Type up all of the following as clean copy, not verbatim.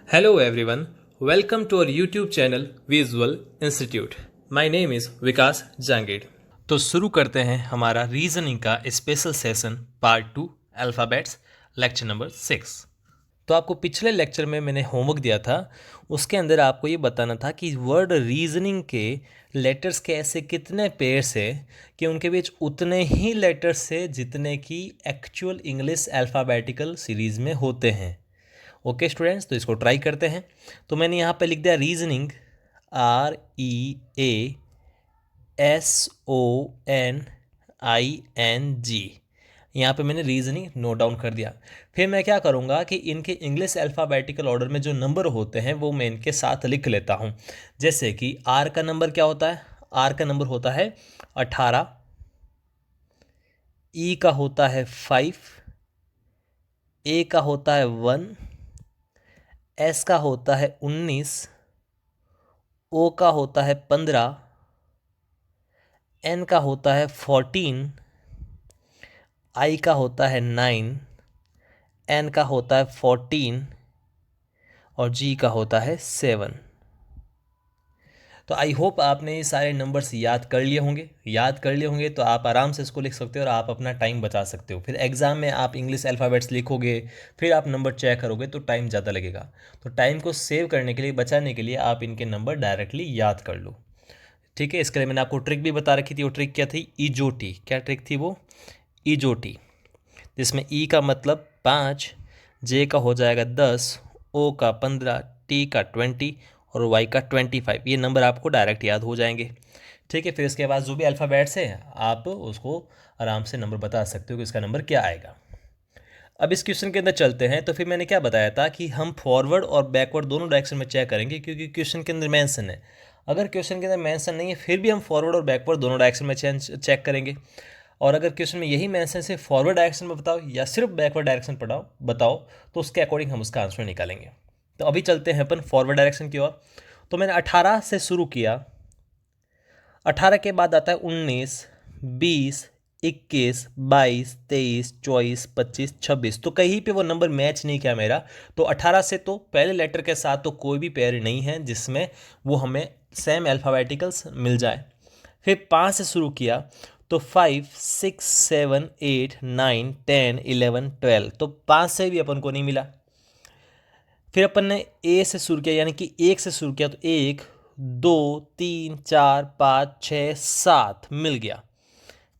Hello everyone, welcome to our YouTube channel Visual Institute. My name is विकास जांगीड़। तो शुरू करते हैं हमारा रीजनिंग का special session part 2 alphabets lecture number 6। तो आपको पिछले लेक्चर में मैंने होमवर्क दिया था, उसके अंदर आपको ये बताना था कि वर्ड रीजनिंग के लेटर्स के ऐसे कितने पेयर्स है कि उनके बीच उतने ही लेटर्स है जितने की एक्चुअल इंग्लिश अल्फ़ाबेटिकल सीरीज़ में होते हैं। ओके स्टूडेंट्स, तो इसको ट्राई करते हैं। तो मैंने यहाँ पे लिख दिया रीजनिंग, REASONING। यहाँ पे मैंने रीजनिंग नोट डाउन कर दिया। फिर मैं क्या करूँगा कि इनके इंग्लिश अल्फ़ाबेटिकल ऑर्डर में जो नंबर होते हैं वो मैं इनके साथ लिख लेता हूँ। जैसे कि आर का नंबर क्या होता है? आर का नंबर होता है 18, ई का होता है 5, ए का होता है 1, एस का होता है 19, ओ का होता है 15, एन का होता है 14, आई का होता है 9, एन का होता है 14 और जी का होता है 7। तो आई होप आपने ये सारे नंबर्स याद कर लिए होंगे तो आप आराम से इसको लिख सकते हो और आप अपना टाइम बचा सकते हो। फिर एग्ज़ाम में आप इंग्लिश अल्फ़ाबेट्स लिखोगे, फिर आप नंबर चेक करोगे तो टाइम ज़्यादा लगेगा। तो टाइम को सेव करने के लिए, बचाने के लिए आप इनके नंबर डायरेक्टली याद कर लो। ठीक है, इसके लिए मैंने आपको ट्रिक भी बता रखी थी। वो ट्रिक क्या थी? ईजोटी। क्या ट्रिक थी वो? ईजोटी, जिसमें ई का मतलब 5, जे का हो जाएगा 10, ओ का 15, टी का 20 और वाई का 25। ये नंबर आपको डायरेक्ट याद हो जाएंगे। ठीक है, फिर इसके बाद जो भी अल्फ़ाबेट्स है आप उसको आराम से नंबर बता सकते हो कि इसका नंबर क्या आएगा। अब इस क्वेश्चन के अंदर चलते हैं। तो फिर मैंने क्या बताया था कि हम फॉरवर्ड और बैकवर्ड दोनों डायरेक्शन में चेक करेंगे, क्योंकि क्वेश्चन के अंदर मेंशन है। अगर क्वेश्चन के अंदर मेंशन नहीं है फिर भी हम फॉरवर्ड और बैकवर्ड दोनों डायरेक्शन में चेक करेंगे। और अगर क्वेश्चन में यही मेंशन से फॉरवर्ड डायरेक्शन में बताओ या सिर्फ बैकवर्ड डायरेक्शन बताओ तो उसके अकॉर्डिंग हम उसका आंसर निकालेंगे। तो अभी चलते हैं अपन फॉरवर्ड डायरेक्शन की ओर। तो मैंने 18 से शुरू किया। 18 के बाद आता है 19, 20, 21, 22, 23, 24, 25, 26। तो कहीं पे वो नंबर मैच नहीं किया मेरा। तो 18 से तो पहले लेटर के साथ तो कोई भी पेयर नहीं है जिसमें वो हमें सेम अल्फ़ाबेटिकल्स मिल जाए। फिर 5 से शुरू किया तो 5, 6, 7, 8, 9, 10, 11, 12। तो 5 से भी अपन को नहीं मिला। फिर अपन ने ए से शुरू किया, यानी कि 1 से शुरू किया तो 1, 2, 3, 4, 5, 6, 7 मिल गया।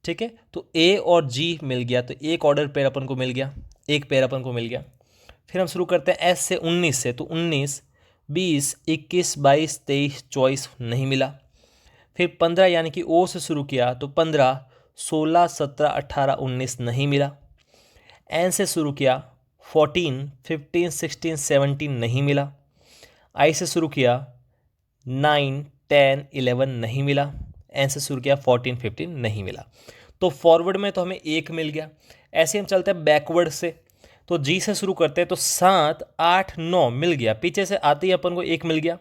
ठीक है, तो ए और जी मिल गया, तो एक ऑर्डर पेयर अपन को मिल गया, एक पेयर अपन को मिल गया। फिर हम शुरू करते हैं एस से 19 से, तो 19, 20, 21, 22, 23, 24 नहीं मिला। फिर 15 यानी कि ओ से शुरू किया तो 15, 16, 17, 18, 19 नहीं मिला। एन से शुरू किया 14, 15, 16, 17 नहीं मिला। आई से शुरू किया 9, 10, 11 नहीं मिला। एन से शुरू किया 14, 15 नहीं मिला। तो फॉरवर्ड में तो हमें एक मिल गया। ऐसे हम चलते हैं बैकवर्ड से। तो जी से शुरू करते हैं तो 7, 8, 9 मिल गया। पीछे से आते ही अपन को एक मिल गया,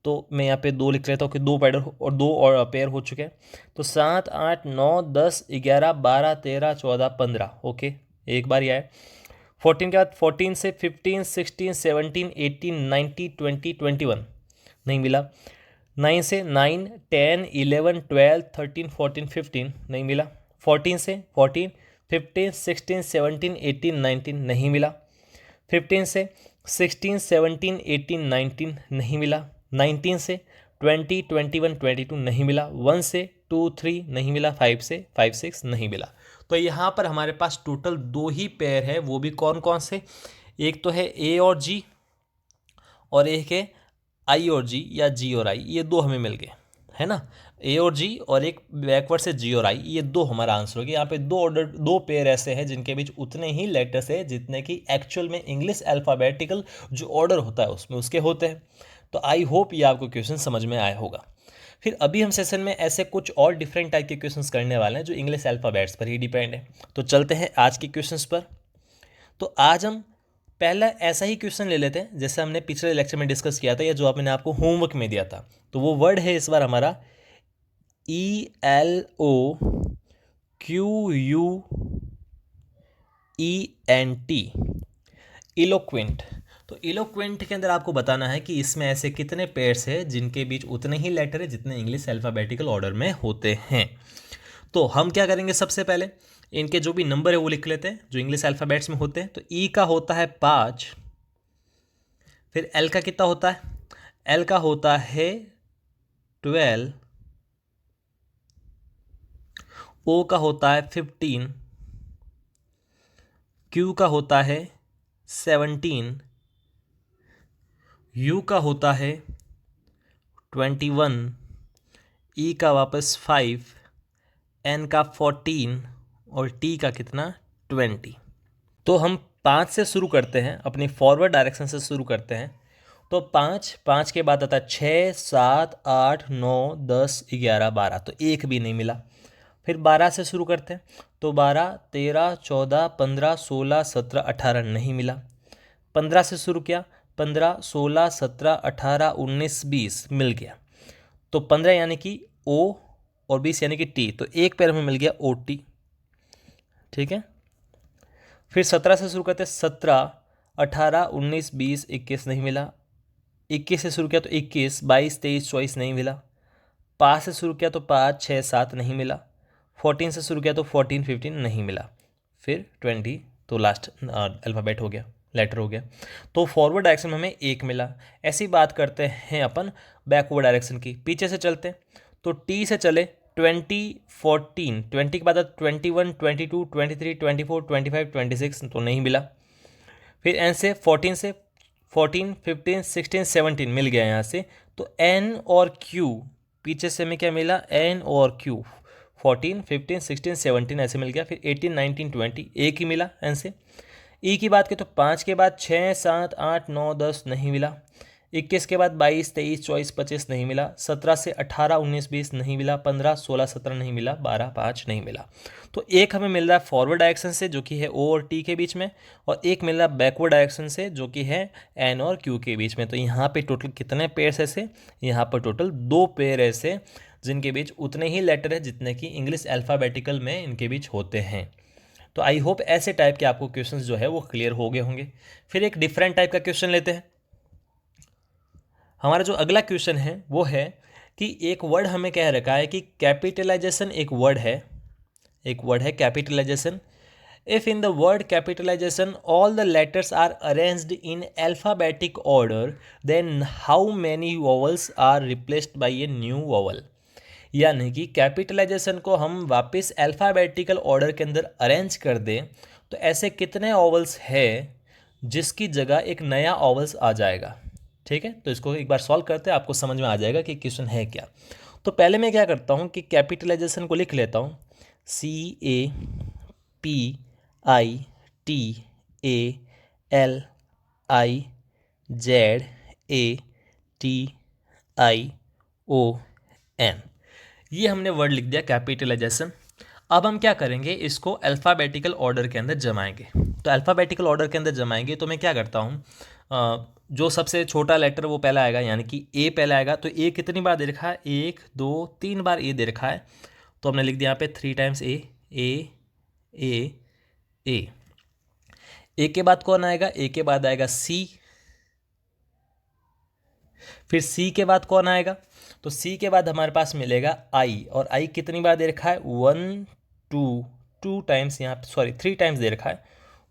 तो मैं यहाँ पे 2 लिख लेता हूँ कि 2 पैडर और 2 और पेयर हो चुके हैं। तो 7, 8, 9, 10, 11, 12, 13, 14, 15। ओके, एक बार ही आया। 14 के बाद 14 से 15, 16, 17, 18, 19, 20, 21 नहीं मिला। 9 से 9, 10, 11, 12, 13, 14, 15 नहीं मिला। 14 से 14, 15, 16, 17, 18, 19 नहीं मिला। 15 से 16, 17, 18, 19 नहीं मिला। 19 से 20, 21, 22 नहीं मिला। 1 से 2, 3 नहीं मिला। 5 से 5, 6 नहीं मिला। तो यहाँ पर हमारे पास टोटल 2 ही पेयर है, वो भी कौन कौन से? एक तो है ए और जी और एक है आई और जी या जी और आई। ये 2 हमें मिल गए, है ना। ए और जी और एक बैकवर्ड से जी और आई, ये 2 हमारा आंसर हो गया। यहाँ पे 2 पेयर ऐसे हैं जिनके बीच उतने ही लेटर्स है जितने कि एक्चुअल में इंग्लिश अल्फ़ाबेटिकल जो ऑर्डर होता है उसमें उसके होते हैं। तो आई होप ये आपको क्वेश्चन समझ में आया होगा। फिर अभी हम सेशन में ऐसे कुछ और डिफरेंट टाइप के क्वेश्चंस करने वाले हैं जो इंग्लिश अल्फ़ाबेट्स पर ही डिपेंड है। तो चलते हैं आज के क्वेश्चंस पर। तो आज हम पहला ऐसा ही क्वेश्चन ले लेते हैं जैसे हमने पिछले लेक्चर में डिस्कस किया था या जो आपने आपको होमवर्क में दिया था। तो वो वर्ड है इस बार हमारा ELOQUENT, इलोक्वेंट। तो इलोक्वेंट के अंदर आपको बताना है कि इसमें ऐसे कितने पेयर्स है जिनके बीच उतने ही लेटर है जितने इंग्लिश अल्फ़ाबेटिकल ऑर्डर में होते हैं। तो हम क्या करेंगे, सबसे पहले इनके जो भी नंबर है वो लिख लेते हैं जो इंग्लिश अल्फ़ाबेट्स में होते हैं। तो ई का होता है 5, फिर एल का कितना होता है, एल का होता है 12, ओ का होता है 15, क्यू का होता है 17, यू का होता है 21, ई का वापस 5, एन का 14 और टी का कितना 20। तो हम 5 से शुरू करते हैं, अपनी फॉरवर्ड डायरेक्शन से शुरू करते हैं। तो 5 के बाद आता है 6, 7, 8, 9, 10, 11, 12, तो एक भी नहीं मिला। फिर 12 से शुरू करते हैं, तो 12, 13, 14, 15, 16, 17, 18 नहीं मिला। 15 से शुरू किया, 15, 16, 17, 18, 19, 20 मिल गया। तो 15 यानी कि ओ और 20 यानी कि टी, तो एक पैर में मिल गया ओ टी। ठीक है। फिर 17 से शुरू करते हैं, 17, 18, 19, 20, 21 नहीं मिला। 21 से शुरू किया तो 21, 22, 23, 24 नहीं मिला। 5 से शुरू किया तो 5, 6, 7 नहीं मिला। 14 से शुरू किया तो 14, 15 नहीं मिला। फिर 20 तो लास्ट अल्फ़ाबेट हो गया, लेटर हो गया। तो फॉरवर्ड डायरेक्शन में हमें एक मिला। ऐसी बात करते हैं अपन बैकवर्ड डायरेक्शन की, पीछे से चलते हैं। तो टी से चले 20, 14, 20 के बाद 21, 22, 23, 24, 25, 26 तो नहीं मिला। फिर एन से 14 से 14, 15, 16, 17 मिल गया यहाँ से। तो एन और क्यू, पीछे से हमें क्या मिला, एन और क्यू, 14, 15, 16, 17 ऐसे मिल गया। फिर 18, 19, 20 एक ही मिला एन से। ई की बात करें तो 5 के बाद 6, 7, 8, 9, 10 नहीं मिला। 21 के बाद 22, 23, 24, 25 नहीं मिला। 17 से 18, 19, 20 नहीं मिला। 15, 16, 17 नहीं मिला। 12, 5 नहीं मिला। तो एक हमें मिल रहा है फॉरवर्ड डायरेक्शन से जो कि है ओ और टी के बीच में, और एक मिल रहा है बैकवर्ड डायरेक्शन से जो कि है एन और क्यू के बीच में। तो यहाँ पे टोटल कितने पेयर्स ऐसे, यहाँ पर टोटल 2 पेयर ऐसे जिनके बीच उतने ही लेटर है जितने कि इंग्लिश अल्फ़ाबेटिकल में इनके बीच होते हैं। तो आई होप ऐसे टाइप के आपको क्वेश्चंस जो है वो क्लियर हो गए होंगे। फिर एक डिफरेंट टाइप का क्वेश्चन लेते हैं। हमारा जो अगला क्वेश्चन है वो है कि एक वर्ड हमें कह रखा है कि कैपिटलाइजेशन एक वर्ड है capitalisation. If in the word capitalisation all the letters are arranged in alphabetic order then how many vowels are replaced by a new vowel. यानी कि कैपिटलाइजेशन को हम वापस अल्फ़ाबेटिकल ऑर्डर के अंदर अरेंज कर दें तो ऐसे कितने ओवल्स है जिसकी जगह एक नया ओवल्स आ जाएगा। ठीक है, तो इसको एक बार सॉल्व करते हैं, आपको समझ में आ जाएगा कि क्वेश्चन है क्या। तो पहले मैं क्या करता हूँ कि कैपिटलाइजेशन को लिख लेता हूँ, CAPITLIZADATION, ये हमने वर्ड लिख दिया कैपिटलाइजेशन। अब हम क्या करेंगे, इसको अल्फ़ाबेटिकल ऑर्डर के अंदर जमाएंगे। तो अल्फ़ाबेटिकल ऑर्डर के अंदर जमाएंगे तो मैं क्या करता हूँ, जो सबसे छोटा लेटर वो पहला आएगा, यानी कि ए पहला आएगा। तो ए कितनी बार दे रखा है, 1, 2, 3 बार ए दे रखा है, तो हमने लिख दिया यहाँ पे 3 टाइम्स ए। ए ए ए ए के बाद कौन आएगा, ए के बाद आएगा सी। फिर सी के बाद कौन आएगा, तो सी के बाद हमारे पास मिलेगा आई, और आई कितनी बार दे रखा है, 1, 2 टाइम्स, यहाँ सॉरी 3 टाइम्स दे रखा है,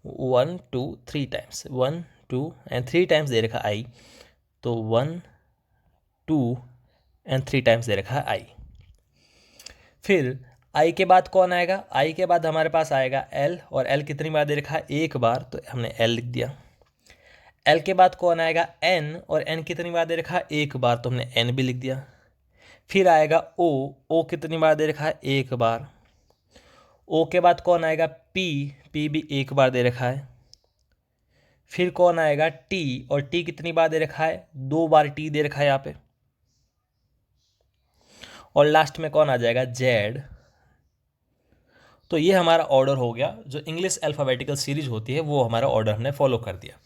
1, 2, 3 टाइम्स, 1, 2 एंड 3 टाइम्स दे रखा है आई। तो 1, 2 एंड 3 टाइम्स दे रखा है आई। फिर आई के बाद कौन आएगा, आई के बाद हमारे पास आएगा एल, और एल कितनी बार दे रखा है, एक बार, तो हमने एल लिख दिया। एल के बाद कौन आएगा, एन, और एन कितनी बार दे रखा है, एक बार, तो हमने एन भी लिख दिया। फिर आएगा ओ, ओ कितनी बार दे रखा है, एक बार। ओ के बाद कौन आएगा, पी, पी भी एक बार दे रखा है। फिर कौन आएगा, टी, और टी कितनी बार दे रखा है, 2 बार टी दे रखा है यहाँ पे। और लास्ट में कौन आ जाएगा, जेड। तो ये हमारा ऑर्डर हो गया, जो इंग्लिश अल्फ़ाबेटिकल सीरीज होती है वो हमारा ऑर्डर हमने फॉलो कर दिया।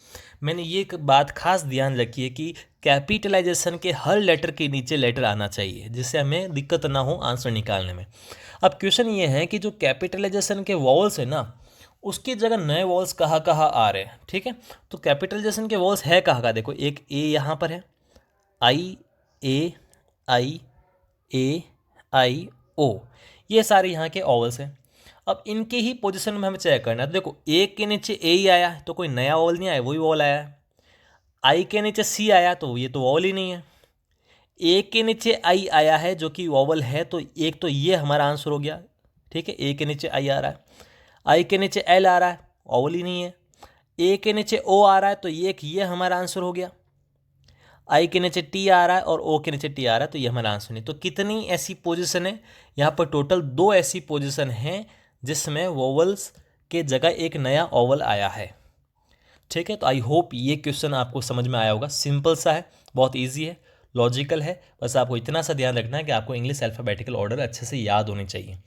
मैंने ये एक बात खास ध्यान रखी है कि कैपिटलाइजेशन के हर लेटर के नीचे लेटर आना चाहिए, जिससे हमें दिक्कत ना हो आंसर निकालने में। अब क्वेश्चन ये है कि जो कैपिटलाइजेशन के वॉवल्स है ना, उसकी जगह नए वॉल्स कहाँ कहाँ आ रहे हैं, ठीक है। तो कैपिटलाइजेशन के वॉल्स है कहाँ कहाँ, देखो एक ए यहाँ पर है, आई ए आई ए आई ओ, ये सारे यहाँ के ओवल्स हैं। अब इनके ही पोजीशन में हमें चेक करना है। तो देखो ए के नीचे ए ही आया तो कोई नया वॉल नहीं आया, वही वॉल आया है। आई के नीचे सी आया तो ये तो वॉल ही नहीं है। ए के नीचे आई आया है जो कि वॉवल है, तो एक तो ये हमारा आंसर हो गया, ठीक है। ए के नीचे आई आ रहा है, आई के नीचे एल आ रहा है, वॉवल ही नहीं है। ए के नीचे ओ आ रहा है तो ये हमारा आंसर हो गया। आई के नीचे टी आ रहा है और ओ के नीचे टी आ रहा है तो ये हमारा आंसर नहीं। तो कितनी ऐसी पोजीशन है, यहाँ पर टोटल 2 ऐसी पोजीशन हैं जिसमें वोवल्स के जगह एक नया ओवल आया है, ठीक है। तो आई होप ये क्वेश्चन आपको समझ में आया होगा। सिंपल सा है, बहुत ईजी है, लॉजिकल है। बस आपको इतना सा ध्यान रखना है कि आपको इंग्लिश अल्फ़ाबेटिकल ऑर्डर अच्छे से याद होनी चाहिए।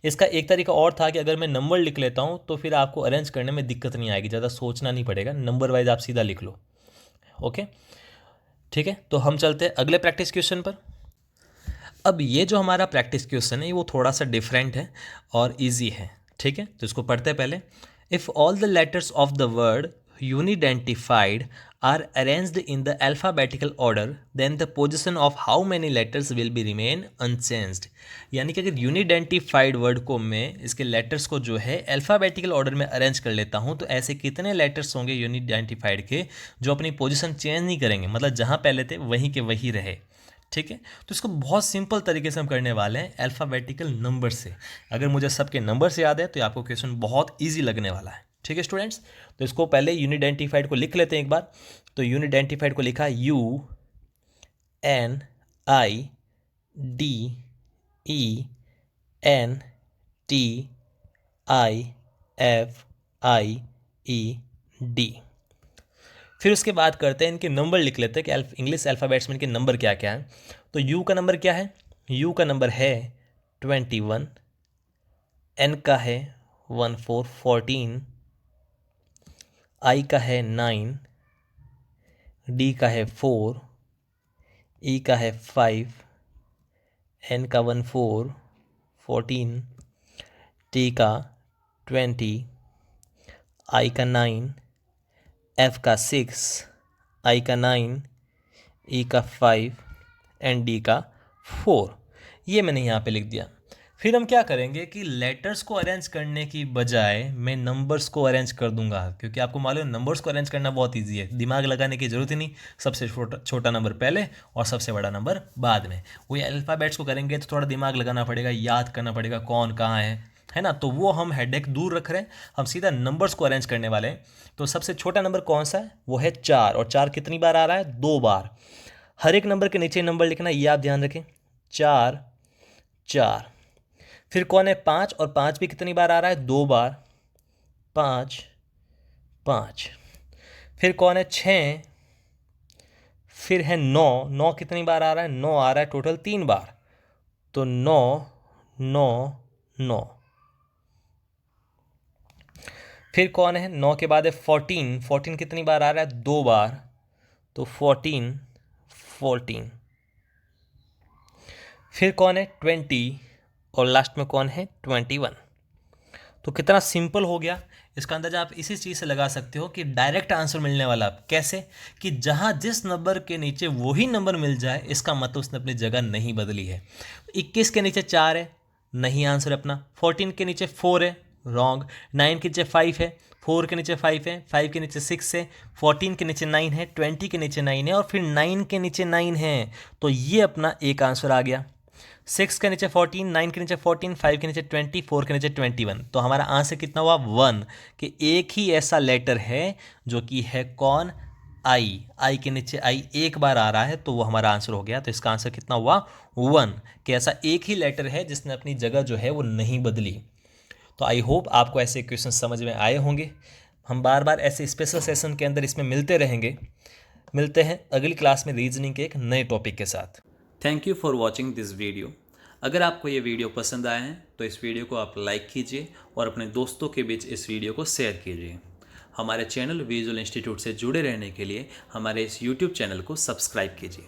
इसका एक तरीका और था कि अगर मैं नंबर लिख लेता हूँ तो फिर आपको अरेंज करने में दिक्कत नहीं आएगी, ज़्यादा सोचना नहीं पड़ेगा, नंबर वाइज आप सीधा लिख लो। ओके, ठीक है। तो हम चलते हैं अगले प्रैक्टिस क्वेश्चन पर। अब ये जो हमारा प्रैक्टिस क्वेश्चन है वो थोड़ा सा डिफरेंट है और इजी है, ठीक है। तो इसको पढ़ते हैं पहले। If all the letters of the word unidentified are arranged in the alphabetical order, then the position of how many letters will be remain unchanged। यानी कि अगर यूनिडेंटिफाइड वर्ड को मैं इसके लेटर्स को जो है अल्फ़ाबेटिकल ऑर्डर में अरेंज कर लेता हूँ तो ऐसे कितने लेटर्स होंगे यूनिडेंटिफाइड के जो अपनी पोजीशन चेंज नहीं करेंगे, मतलब जहाँ पहले थे वहीं के वही रहे, ठीक है। तो इसको बहुत सिंपल तरीके से हम करने वाले हैं अल्फ़ाबेटिकल नंबर से। अगर मुझे सबके नंबर्स याद है तो आपको क्वेश्चन बहुत ईजी लगने वाला है, ठीक है स्टूडेंट्स। तो इसको पहले यूनिडेंटिफाइड को लिख लेते हैं एक बार। तो यूनिडेंटिफाइड को लिखा UNIDENTIFIED, फिर उसके बाद करते हैं इनके नंबर लिख लेते हैं कि इंग्लिश अल्फ़ाबेट्स में इनके नंबर क्या क्या है। तो U का नंबर क्या है, U का नंबर है 21, N का है 14, I का है 9, D का है 4, E का है 5, N का 14, T का 20, I का 9, F का 6, I का 9, E का 5 एंड D का 4। ये मैंने यहाँ पे लिख दिया। फिर हम क्या करेंगे कि लेटर्स को अरेंज करने की बजाय मैं नंबर्स को अरेंज कर दूंगा, क्योंकि आपको मालूम है नंबर्स को अरेंज करना बहुत इजी है, दिमाग लगाने की ज़रूरत ही नहीं। सबसे छोटा नंबर पहले और सबसे बड़ा नंबर बाद में। वही अल्फ़ाबेट्स को करेंगे तो थोड़ा दिमाग लगाना पड़ेगा, याद करना पड़ेगा कौन कहाँ है ना। तो वो हम हेडेक दूर रख रहे हैं, हम सीधा नंबर्स को अरेंज करने वाले हैं। तो सबसे छोटा नंबर कौन सा है, वो है 4, और 4 कितनी बार आ रहा है, 2 बार। हर एक नंबर के नीचे नंबर लिखना, ये आप ध्यान रखें, 4 4। फिर कौन है 5, और 5 भी कितनी बार आ रहा है, 2 बार, 5 5। फिर कौन है 6, फिर है 9, 9 कितनी बार आ रहा है, 9 आ रहा है टोटल 3 बार, तो 9 9 9। फिर कौन है 9 के बाद है 14, 14 कितनी बार आ रहा है, 2 बार, तो 14 14। फिर कौन है 20, और लास्ट में कौन है 21। तो कितना सिंपल हो गया। इसका अंदाजा आप इसी चीज़ से लगा सकते हो कि डायरेक्ट आंसर मिलने वाला कैसे, कि जहाँ जिस नंबर के नीचे वही नंबर मिल जाए इसका मतलब उसने अपनी जगह नहीं बदली है। 21 के नीचे 4 है, नहीं आंसर अपना। 14 के नीचे 4 है, रॉन्ग। 9 के नीचे 5 है, 4 के नीचे 5 है, 5 के नीचे 6 है, 14 के नीचे 9 है, 20 के नीचे 9 है, और फिर 9 के नीचे 9 है। तो ये अपना एक आंसर आ गया। 6 के नीचे 14, 9 के नीचे 14, 5 के नीचे 20, 4 के नीचे 21। तो हमारा आंसर कितना हुआ, 1, कि एक ही ऐसा लेटर है जो कि है कौन, आई के नीचे आई एक बार आ रहा है, तो वो हमारा आंसर हो गया। तो इसका आंसर कितना हुआ, 1, कि ऐसा एक ही लेटर है जिसने अपनी जगह जो है वो नहीं बदली। तो आई होप आपको ऐसे क्वेश्चन समझ में आए होंगे। हम बार बार ऐसे स्पेशल सेशन के अंदर इसमें मिलते रहेंगे। मिलते हैं अगली क्लास में रीजनिंग के एक नए टॉपिक के साथ। Thank you for watching this video. अगर आपको ये वीडियो पसंद आया है तो इस वीडियो को आप लाइक कीजिए और अपने दोस्तों के बीच इस वीडियो को शेयर कीजिए। हमारे चैनल विजुअल इंस्टीट्यूट से जुड़े रहने के लिए हमारे इस यूट्यूब चैनल को सब्सक्राइब कीजिए।